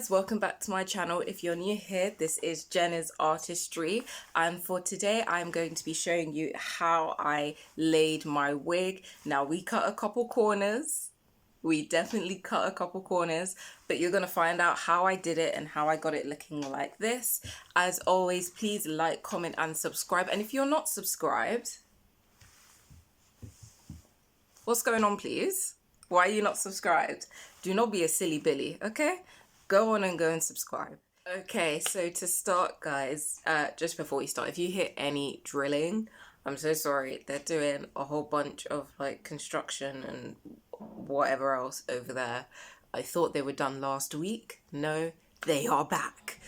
guys, welcome back to my channel. If you're new here, this is Jenna's Artistry, and for today I'm going to be showing you how I laid my wig. Now we cut a couple corners, we definitely cut a couple corners, but you're gonna find out how I did it and how I got it looking like this. As always, please like, comment and subscribe, and if you're not subscribed, what's going on, please? Why are you not subscribed? Do not be a silly Billy, okay? Go on and go and subscribe. Okay, so to start, guys, just before we start, if you hear any drilling, I'm so sorry. They're doing a whole bunch of like construction and whatever else over there. I thought they were done last week. No, they are back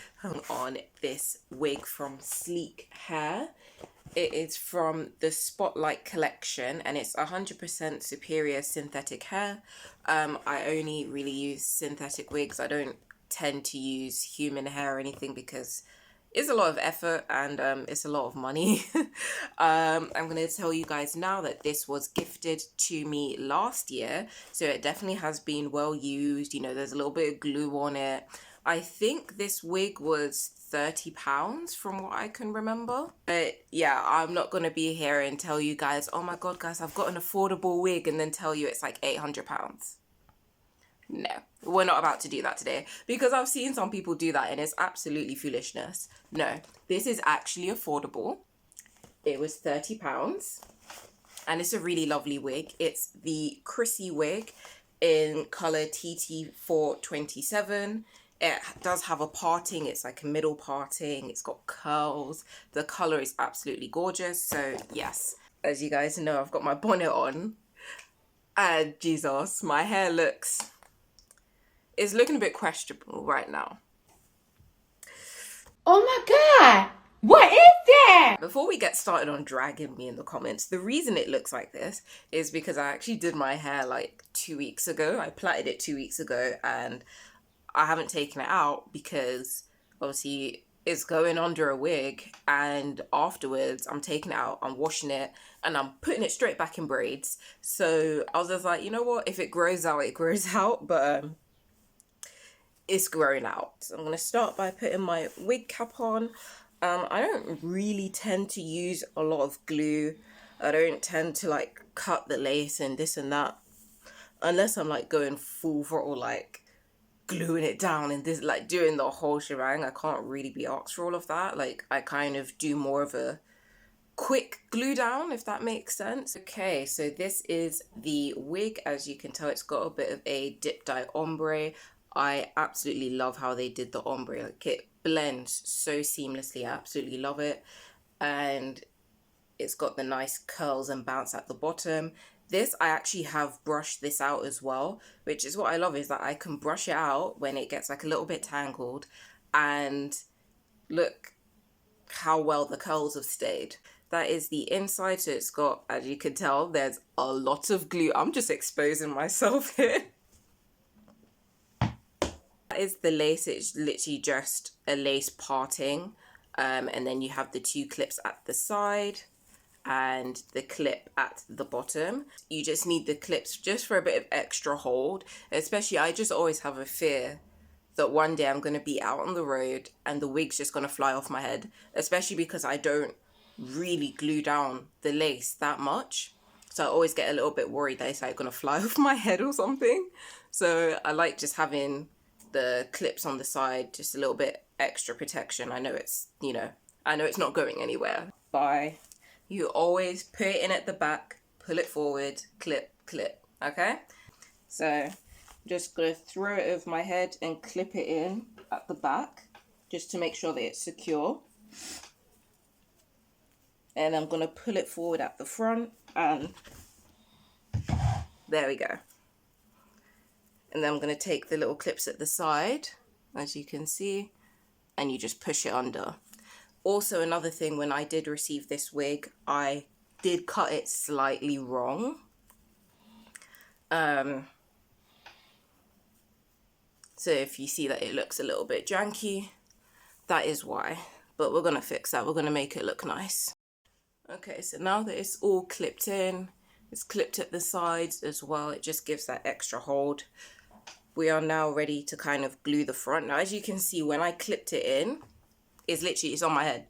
on this wig from Sleek Hair. It is from the Spotlight collection and it's 100% superior synthetic hair. I only really use synthetic wigs. I don't tend to use human hair or anything because it's a lot of effort and it's a lot of money. I'm going to tell you guys now that this was gifted to me last year. So it definitely has been well used. You know, there's a little bit of glue on it. I think this wig was £30 from what I can remember. But yeah, I'm not going to be here and tell you guys, oh my god guys, I've got an affordable wig, and then tell you it's like £800. No, we're not about to do that today because I've seen some people do that and it's absolutely foolishness. No, this is actually affordable. It was £30 and it's a really lovely wig. It's the Chrissy wig in color TT4 It does have a parting. It's like a middle parting. It's got curls. The color is absolutely gorgeous. So yes, as you guys know, I've got my bonnet on and Jesus, my hair is looking a bit questionable right now. Oh my god, what is that? Before we get started on dragging me in the comments, the reason it looks like this is because I actually did my hair like 2 weeks ago. I plaited it 2 weeks ago and I haven't taken it out because obviously it's going under a wig, and afterwards I'm taking it out, I'm washing it and I'm putting it straight back in braids. So I was just like, you know what, if it grows out, it grows out, but it's growing out. So I'm going to start by putting my wig cap on. I don't really tend to use a lot of glue. I don't tend to like cut the lace and this and that unless I'm like going full throttle, like gluing it down and this, like doing the whole shebang. I can't really be asked for all of that. Like I kind of do more of a quick glue down, if that makes sense. Okay, so this is the wig. As you can tell, it's got a bit of a dip dye ombre. I absolutely love how they did the ombre. Like it blends so seamlessly. I absolutely love it. And it's got the nice curls and bounce at the bottom. This, I actually have brushed this out as well, which is what I love, is that I can brush it out when it gets like a little bit tangled, and look how well the curls have stayed. That is the inside, so it's got, as you can tell, there's a lot of glue. I'm just exposing myself here. That is the lace. It's literally just a lace parting, and then you have the two clips at the side and the clip at the bottom. You just need the clips just for a bit of extra hold. Especially, I just always have a fear that one day I'm going to be out on the road and the wig's just going to fly off my head, especially because I don't really glue down the lace that much. So I always get a little bit worried that it's like going to fly off my head or something. So I like just having the clips on the side, just a little bit extra protection. I know it's, you know, I know it's not going anywhere. Bye. You always put it in at the back, pull it forward, clip, clip, okay? So I'm just gonna throw it over my head and clip it in at the back, just to make sure that it's secure. And I'm gonna pull it forward at the front, and there we go. And then I'm gonna take the little clips at the side, as you can see, and you just push it under. Also, another thing, when I did receive this wig, I did cut it slightly wrong. So if you see that it looks a little bit janky, that is why. But we're gonna fix that. We're gonna make it look nice. Okay, so now that it's all clipped in, it's clipped at the sides as well. It just gives that extra hold. we are now ready to kind of glue the front. Now, as you can see, when I clipped it in, it's on my head.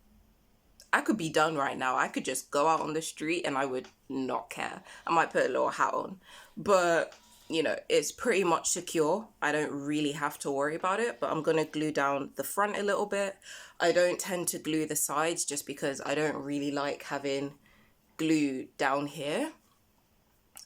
I could be done right now. I could just go out on the street and I would not care. I might put a little hat on, but you know, it's pretty much secure. I don't really have to worry about it, but I'm gonna glue down the front a little bit. I don't tend to glue the sides just because I don't really like having glue down here.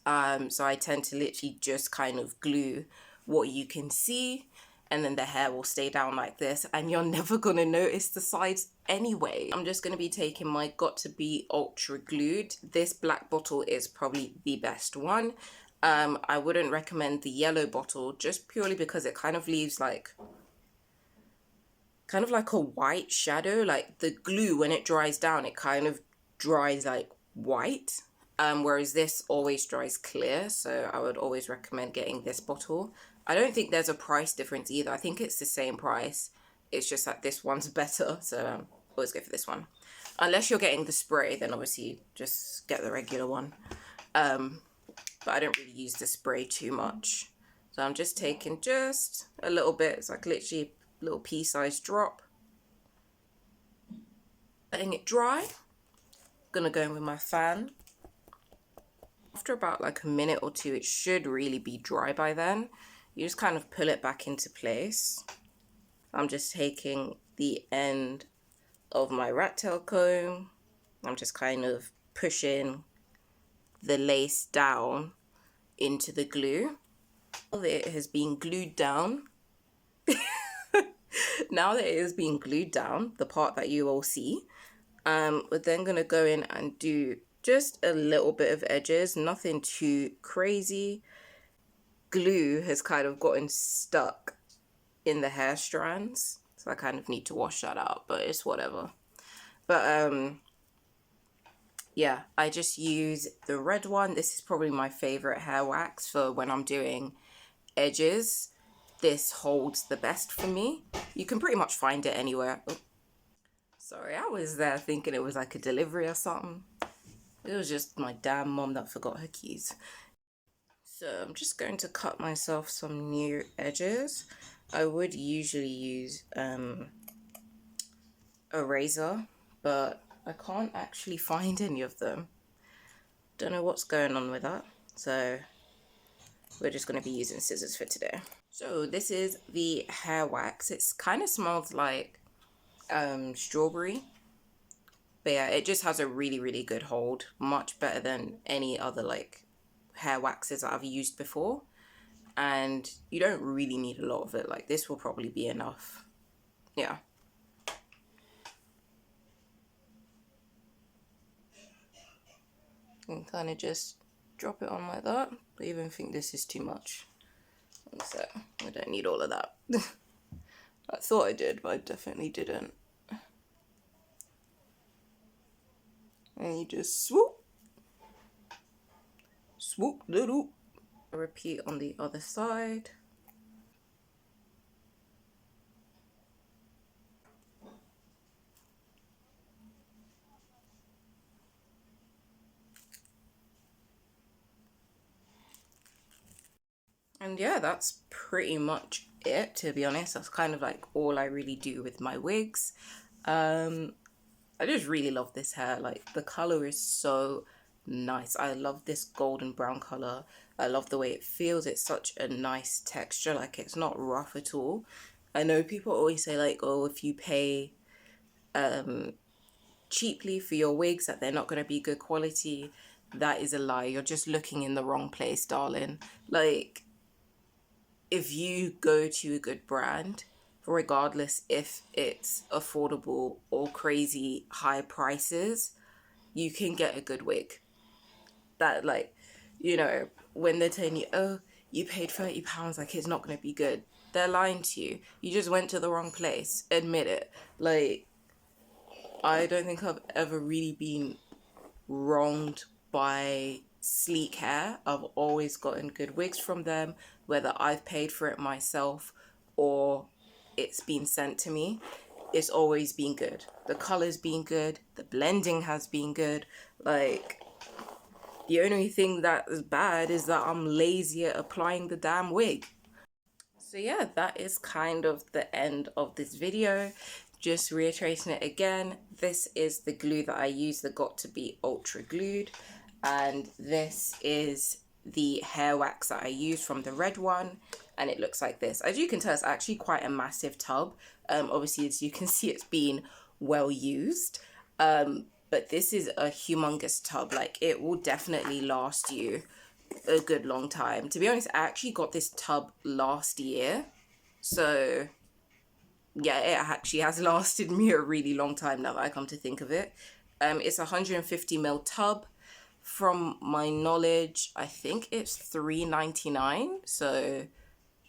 So I tend to literally just kind of glue what you can see, and then the hair will stay down like this, and you're never gonna notice the sides anyway. I'm just gonna be taking my Got To Be Ultra Glued. This black bottle is probably the best one. I wouldn't recommend the yellow bottle just purely because it kind of leaves like a white shadow. Like the glue, when it dries down, it kind of dries like white. Whereas this always dries clear, so I would always recommend getting this bottle. I don't think there's a price difference either. I think it's the same price. It's just that this one's better, so always go for this one. Unless you're getting the spray, then obviously just get the regular one. But I don't really use the spray too much. So I'm just taking just a little bit. It's like literally a little pea-sized drop. Letting it dry. Gonna go in with my fan. After about like a minute or two, it should really be dry by then. You just kind of pull it back into place. I'm just taking the end of my rat tail comb. I'm just kind of pushing the lace down into the glue. Now that it has been glued down, the part that you all see, we're then gonna go in and do just a little bit of edges, nothing too crazy. Glue has kind of gotten stuck in the hair strands, so I kind of need to wash that out, but it's whatever. But yeah, I just use the red one. This is probably my favorite hair wax for when I'm doing edges. This holds the best for me. You can pretty much find it anywhere. Oh, sorry, I was there thinking it was like a delivery or something. It was just my damn mom that forgot her keys. So I'm just going to cut myself some new edges. I would usually use a razor, but I can't actually find any of them. Don't know what's going on with that. So we're just going to be using scissors for today. So this is the hair wax. It's kind of smells like strawberry. But yeah, it just has a really, really good hold. Much better than any other like hair waxes that I've used before. And you don't really need a lot of it. Like this will probably be enough. Yeah. And kind of just drop it on like that. I even think this is too much. So I don't need all of that. I thought I did, but I definitely didn't. And you just swoop. Swoop, doodle. Repeat on the other side. And yeah, that's pretty much it, to be honest. That's kind of like all I really do with my wigs. I just really love this hair. Like the color is so nice. I love this golden brown color. I love the way it feels. It's such a nice texture. Like it's not rough at all. I know people always say like, oh, if you pay cheaply for your wigs that they're not going to be good quality. That is a lie. You're just looking in the wrong place, darling. Like if you go to a good brand, regardless if it's affordable or crazy high prices, you can get a good wig. That like, you know, when they're telling you, oh, you paid £30, like it's not going to be good. They're lying to you. You just went to the wrong place. Admit it. Like, I don't think I've ever really been wronged by sleek hair. I've always gotten good wigs from them, whether I've paid for it myself or it's been sent to me. It's always been good. The color's been good. The blending has been good. Like, the only thing that is bad is that I'm lazy at applying the damn wig. So yeah, that is kind of the end of this video. Just reiterating it again, this is the glue that I use, the Got To Be Ultra Glued, and this is the hair wax that I used from the red one, and it looks like this. As you can tell, it's actually quite a massive tub. Obviously, as you can see, it's been well used, but this is a humongous tub. Like, it will definitely last you a good long time. To be honest, I actually got this tub last year, so yeah, it actually has lasted me a really long time now that I come to think of it. It's a 150 ml tub. From my knowledge, I think it's $3.99, so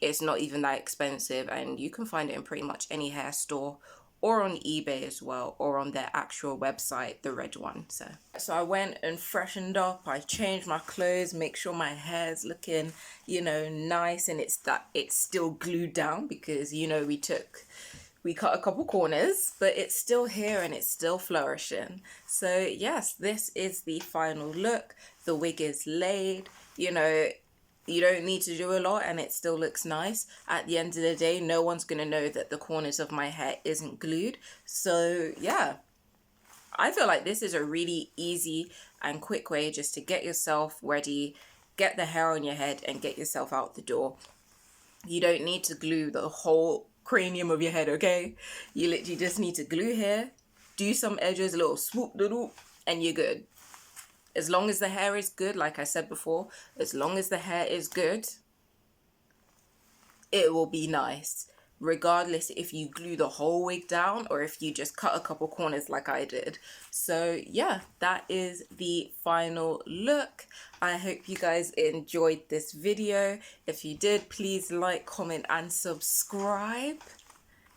it's not even that expensive, and you can find it in pretty much any hair store or on eBay as well, or on their actual website, the red one. So I went and freshened up, I changed my clothes, make sure my hair's looking, you know, nice, and it's still glued down, because, you know, we cut a couple corners, but it's still here and it's still flourishing. So yes, this is the final look. The wig is laid, you know, you don't need to do a lot and it still looks nice. At the end of the day, no one's gonna know that the corners of my hair isn't glued. So yeah, I feel like this is a really easy and quick way just to get yourself ready, get the hair on your head, and get yourself out the door. You don't need to glue the whole cranium of your head, okay? You literally just need to glue here, do some edges, a little swoop doodle, and you're good. As long as the hair is good, like I said before, as long as the hair is good, it will be nice. Regardless if you glue the whole wig down or if you just cut a couple corners like I did. So yeah, that is the final look. I hope you guys enjoyed this video. If you did, please like, comment, and subscribe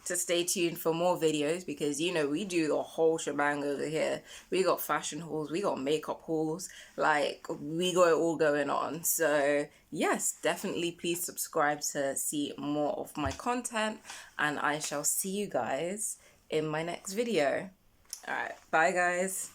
to stay tuned for more videos, because you know we do the whole shebang over here. We got fashion hauls, we got makeup hauls, like we got it all going on. So yes, definitely please subscribe to see more of my content, and I shall see you guys in my next video. All right, bye guys.